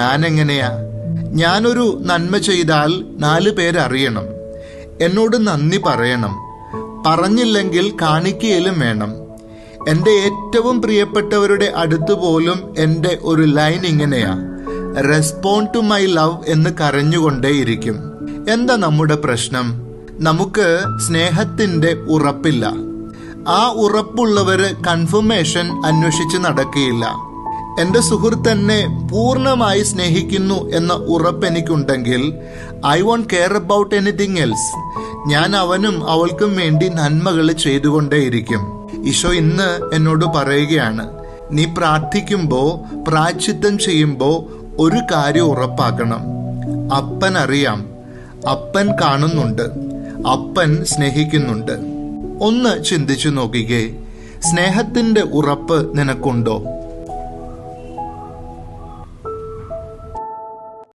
ഞാനെങ്ങനെയാ? ഞാനൊരു നന്മ ചെയ്താൽ 4 പേരറിയണം, എന്നോട് നന്ദി പറയണം, പറഞ്ഞില്ലെങ്കിൽ കാണിക്കയിലും വേണം. എൻ്റെ ഏറ്റവും പ്രിയപ്പെട്ടവരുടെ അടുത്ത് പോലും എൻ്റെ ഒരു ലൈൻ ഇങ്ങനെയാ: റെസ്പോണ്ട് ടു മൈ ലവ് എന്ന് കരഞ്ഞുകൊണ്ടേയിരിക്കും. എന്താ നമ്മുടെ പ്രശ്നം? നമുക്ക് സ്നേഹത്തിൻ്റെ ഉറപ്പില്ല. ആ ഉറപ്പുള്ളവര് കൺഫർമേഷൻ അന്വേഷിച്ച് നടക്കുകയില്ല. എൻ്റെ സുഹൃത്ത് എന്നെ പൂർണ്ണമായി സ്നേഹിക്കുന്നു എന്ന ഉറപ്പ് എനിക്കുണ്ടെങ്കിൽ I won't care about anything else. ഞാൻ അവനും അവൾക്കും വേണ്ടി നന്മകൾ ചെയ്തുകൊണ്ടേയിരിക്കും. ഈശോ ഇന്ന് എന്നോട് പറയുകയാണ്, നീ പ്രാർത്ഥിക്കുമ്പോ, പ്രായശ്ചിത്തം ചെയ്യുമ്പോ ഒരു കാര്യം ഉറപ്പാക്കണം: അപ്പൻ അറിയാം, അപ്പൻ കാണുന്നുണ്ട്, അപ്പൻ സ്നേഹിക്കുന്നുണ്ട്. ഒന്ന് ചിന്തിച്ചു നോക്കിക്കേ, സ്നേഹത്തിന്റെ ഉറപ്പ് നിനക്കുണ്ടോ?